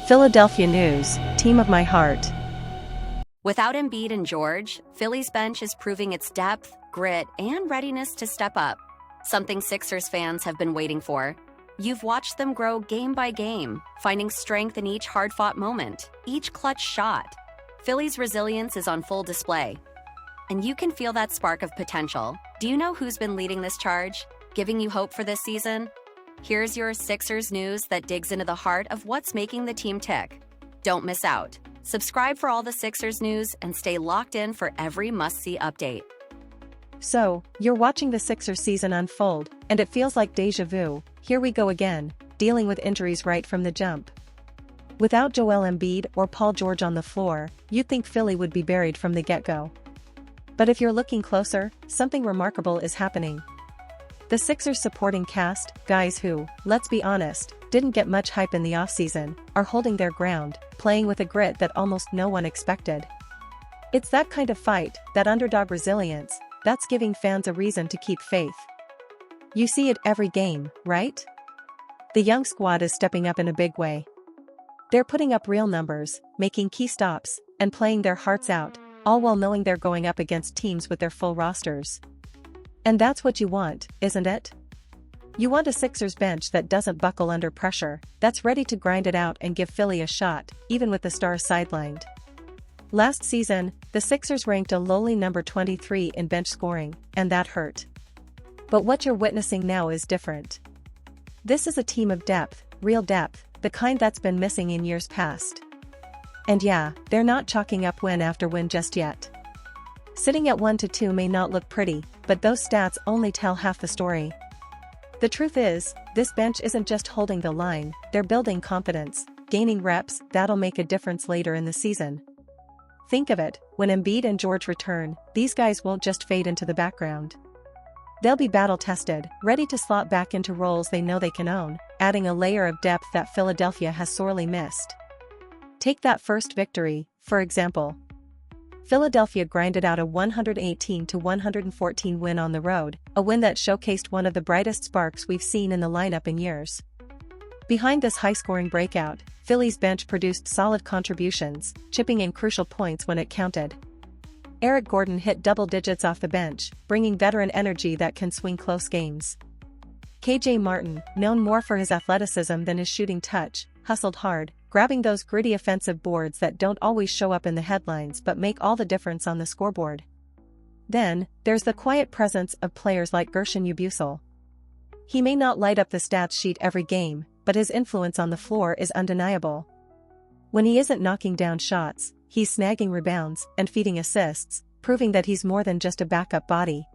Philadelphia News, team of my heart. Without Embiid and George, Philly's bench is proving its depth, grit, and readiness to step up. Something Sixers fans have been waiting for. You've watched them grow game by game, finding strength in each hard-fought moment, each clutch shot. Philly's resilience is on full display. And you can feel that spark of potential. Do you know who's been leading this charge, giving you hope for this season? Here's your Sixers news that digs into the heart of what's making the team tick. Don't miss out. Subscribe for all the Sixers news and stay locked in for every must-see update. So, you're watching the Sixers season unfold, and it feels like déjà vu. Here we go again, dealing with injuries right from the jump. Without Joel Embiid or Paul George on the floor, you'd think Philly would be buried from the get-go. But if you're looking closer, something remarkable is happening. The Sixers supporting cast, guys who, let's be honest, didn't get much hype in the offseason, are holding their ground, playing with a grit that almost no one expected. It's that kind of fight, that underdog resilience, that's giving fans a reason to keep faith. You see it every game, right? The young squad is stepping up in a big way. They're putting up real numbers, making key stops, and playing their hearts out, all while knowing they're going up against teams with their full rosters. And that's what you want, isn't it? You want a Sixers bench that doesn't buckle under pressure, that's ready to grind it out and give Philly a shot, even with the stars sidelined. Last season, the Sixers ranked a lowly number 23 in bench scoring, and that hurt. But what you're witnessing now is different. This is a team of depth, real depth, the kind that's been missing in years past. And yeah, they're not chalking up win after win just yet. Sitting at 1-2 may not look pretty, but those stats only tell half the story. The truth is, this bench isn't just holding the line, they're building confidence, gaining reps that'll make a difference later in the season. Think of it, when Embiid and George return, these guys won't just fade into the background. They'll be battle-tested, ready to slot back into roles they know they can own, adding a layer of depth that Philadelphia has sorely missed. Take that first victory, for example. Philadelphia grinded out a 118-114 win on the road, a win that showcased one of the brightest sparks we've seen in the lineup in years. Behind this high-scoring breakout, Philly's bench produced solid contributions, chipping in crucial points when it counted. Eric Gordon hit double digits off the bench, bringing veteran energy that can swing close games. KJ Martin, known more for his athleticism than his shooting touch, hustled hard, grabbing those gritty offensive boards that don't always show up in the headlines but make all the difference on the scoreboard. Then, there's the quiet presence of players like Guerschon Yabusele. He may not light up the stats sheet every game, but his influence on the floor is undeniable. When he isn't knocking down shots, he's snagging rebounds and feeding assists, proving that he's more than just a backup body.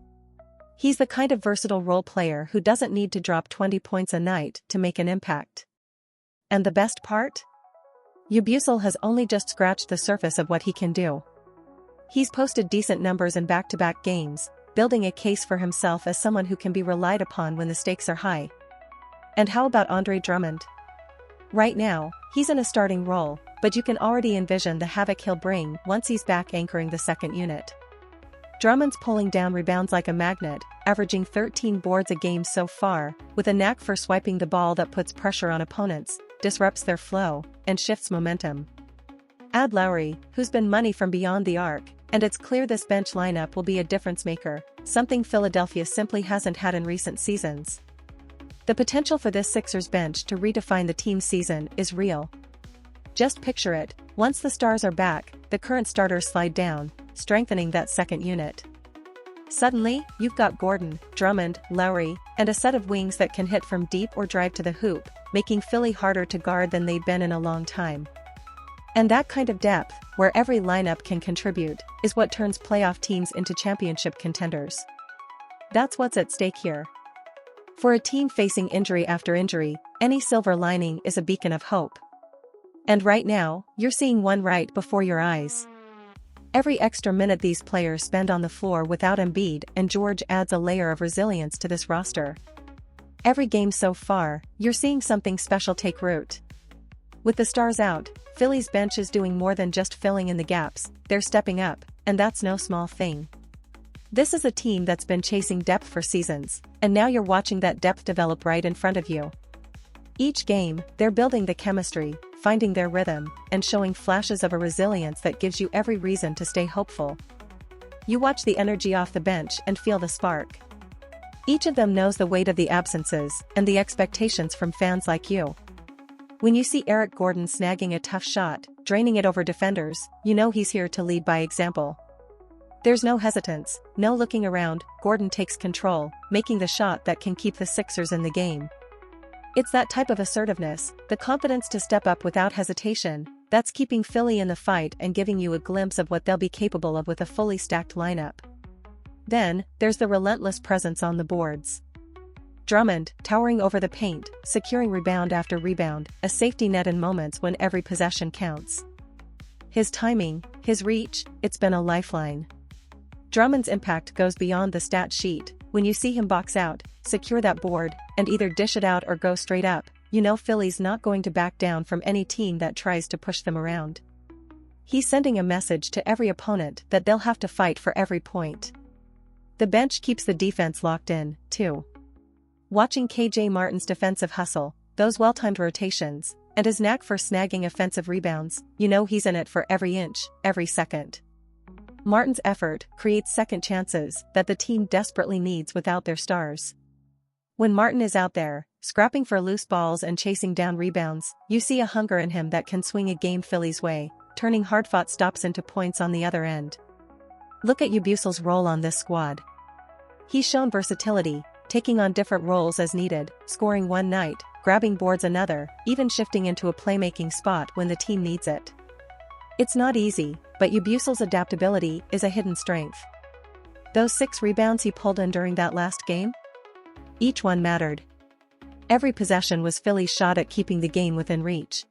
He's the kind of versatile role player who doesn't need to drop 20 points a night to make an impact. And the best part? Yabusele has only just scratched the surface of what he can do. He's posted decent numbers in back-to-back games, building a case for himself as someone who can be relied upon when the stakes are high. And how about Andre Drummond? Right now, he's in a starting role, but you can already envision the havoc he'll bring once he's back anchoring the second unit. Drummond's pulling down rebounds like a magnet, averaging 13 boards a game so far, with a knack for swiping the ball that puts pressure on opponents, disrupts their flow, and shifts momentum. Add Lowry, who's been money from beyond the arc, and it's clear this bench lineup will be a difference maker, something Philadelphia simply hasn't had in recent seasons. The potential for this Sixers bench to redefine the team's season is real. Just picture it, once the stars are back, the current starters slide down, strengthening that second unit. Suddenly, you've got Gordon, Drummond, Lowry, and a set of wings that can hit from deep or drive to the hoop, making Philly harder to guard than they've been in a long time. And that kind of depth, where every lineup can contribute, is what turns playoff teams into championship contenders. That's what's at stake here. For a team facing injury after injury, any silver lining is a beacon of hope. And right now, you're seeing one right before your eyes. Every extra minute these players spend on the floor without Embiid and George adds a layer of resilience to this roster. Every game so far, you're seeing something special take root. With the stars out, Philly's bench is doing more than just filling in the gaps, they're stepping up, and that's no small thing. This is a team that's been chasing depth for seasons, and now you're watching that depth develop right in front of you. Each game, they're building the chemistry, finding their rhythm, and showing flashes of a resilience that gives you every reason to stay hopeful. You watch the energy off the bench and feel the spark. Each of them knows the weight of the absences and the expectations from fans like you. When you see Eric Gordon snagging a tough shot, draining it over defenders, you know he's here to lead by example. There's no hesitance, no looking around. Gordon takes control, making the shot that can keep the Sixers in the game. It's that type of assertiveness, the confidence to step up without hesitation, that's keeping Philly in the fight and giving you a glimpse of what they'll be capable of with a fully stacked lineup. Then, there's the relentless presence on the boards. Drummond, towering over the paint, securing rebound after rebound, a safety net in moments when every possession counts. His timing, his reach, it's been a lifeline. Drummond's impact goes beyond the stat sheet. When you see him box out, secure that board, and either dish it out or go straight up, you know Philly's not going to back down from any team that tries to push them around. He's sending a message to every opponent that they'll have to fight for every point. The bench keeps the defense locked in, too. Watching KJ Martin's defensive hustle, those well-timed rotations, and his knack for snagging offensive rebounds, you know he's in it for every inch, every second. Martin's effort creates second chances that the team desperately needs without their stars. When Martin is out there, scrapping for loose balls and chasing down rebounds, you see a hunger in him that can swing a game Philly's way, turning hard-fought stops into points on the other end. Look at Ubusel's role on this squad. He's shown versatility, taking on different roles as needed, scoring one night, grabbing boards another, even shifting into a playmaking spot when the team needs it. It's not easy, but Ubusel's adaptability is a hidden strength. Those 6 rebounds he pulled in during that last game? Each one mattered. Every possession was Philly's shot at keeping the game within reach.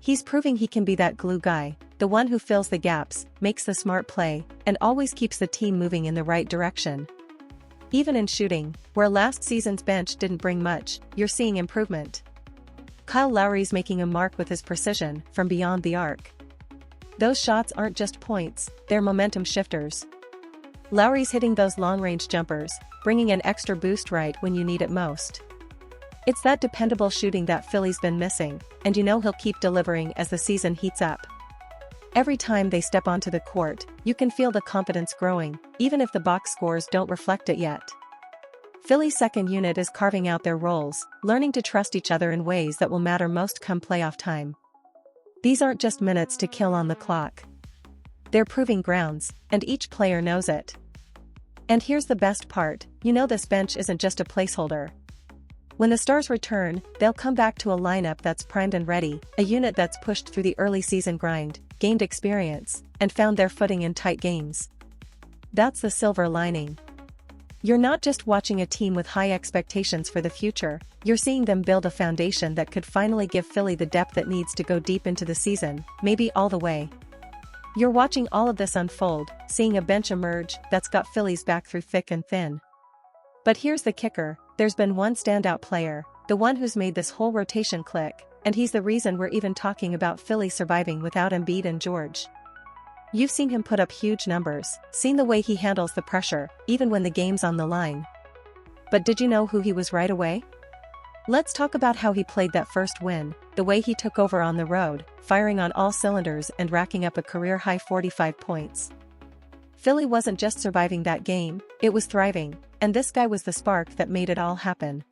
He's proving he can be that glue guy, the one who fills the gaps, makes the smart play, and always keeps the team moving in the right direction. Even in shooting, where last season's bench didn't bring much, you're seeing improvement. Kyle Lowry's making a mark with his precision from beyond the arc. Those shots aren't just points, they're momentum shifters. Lowry's hitting those long-range jumpers, bringing an extra boost right when you need it most. It's that dependable shooting that Philly's been missing, and you know he'll keep delivering as the season heats up. Every time they step onto the court, you can feel the confidence growing, even if the box scores don't reflect it yet. Philly's second unit is carving out their roles, learning to trust each other in ways that will matter most come playoff time. These aren't just minutes to kill on the clock. They're proving grounds, and each player knows it. And here's the best part, you know this bench isn't just a placeholder. When the stars return, they'll come back to a lineup that's primed and ready, a unit that's pushed through the early season grind, gained experience, and found their footing in tight games. That's the silver lining. You're not just watching a team with high expectations for the future, you're seeing them build a foundation that could finally give Philly the depth it needs to go deep into the season, maybe all the way. You're watching all of this unfold, seeing a bench emerge that's got Philly's back through thick and thin. But here's the kicker, there's been one standout player, the one who's made this whole rotation click, and he's the reason we're even talking about Philly surviving without Embiid and George. You've seen him put up huge numbers, seen the way he handles the pressure, even when the game's on the line. But did you know who he was right away? Let's talk about how he played that first win, the way he took over on the road, firing on all cylinders and racking up a career-high 45 points. Philly wasn't just surviving that game, it was thriving, and this guy was the spark that made it all happen.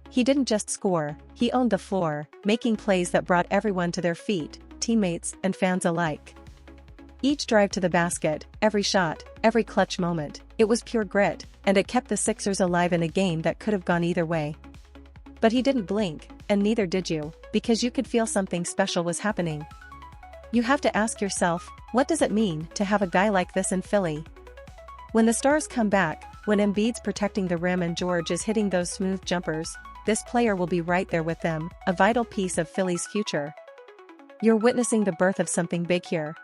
He didn't just score, he owned the floor, making plays that brought everyone to their feet, teammates and fans alike. Each drive to the basket, every shot, every clutch moment, it was pure grit, and it kept the Sixers alive in a game that could have gone either way. But he didn't blink, and neither did you, because you could feel something special was happening. You have to ask yourself, what does it mean to have a guy like this in Philly? When the stars come back, when Embiid's protecting the rim and George is hitting those smooth jumpers, this player will be right there with them, a vital piece of Philly's future. You're witnessing the birth of something big here.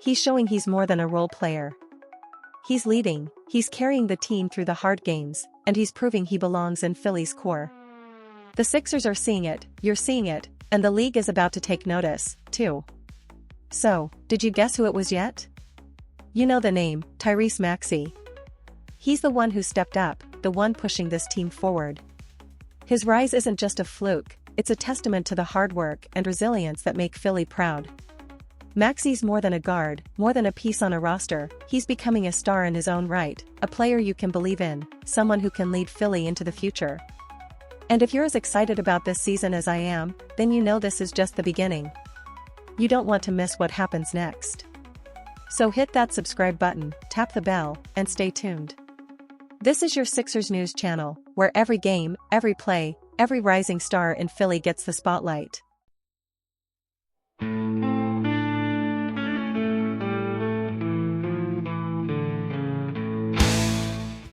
He's showing he's more than a role player. He's leading, he's carrying the team through the hard games, and he's proving he belongs in Philly's core. The Sixers are seeing it, you're seeing it, and the league is about to take notice, too. So, did you guess who it was yet? You know the name, Tyrese Maxey. He's the one who stepped up, the one pushing this team forward. His rise isn't just a fluke, it's a testament to the hard work and resilience that make Philly proud. Maxey's more than a guard, more than a piece on a roster, he's becoming a star in his own right, a player you can believe in, someone who can lead Philly into the future. And if you're as excited about this season as I am, then you know this is just the beginning. You don't want to miss what happens next. So hit that subscribe button, tap the bell, and stay tuned. This is your Sixers news channel, where every game, every play, every rising star in Philly gets the spotlight.